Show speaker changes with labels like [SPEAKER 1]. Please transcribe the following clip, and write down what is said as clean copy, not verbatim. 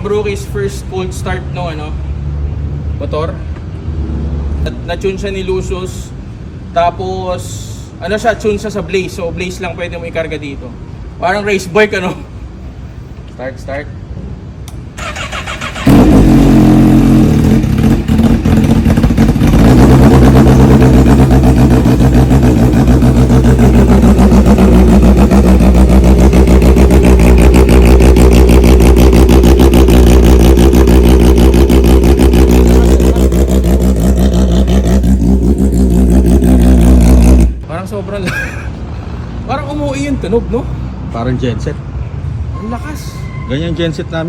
[SPEAKER 1] Brookies first cold start no ano motor. At na-tune siya ni Lucius. Tapos ano siya, tune siya sa Blaze. So Blaze lang pwede mo ikarga dito. Parang race bike ano. Start. Sobrang parang umuwi yung tunog, no?
[SPEAKER 2] Parang genset.
[SPEAKER 1] Ang lakas.
[SPEAKER 2] Ganyan genset namin.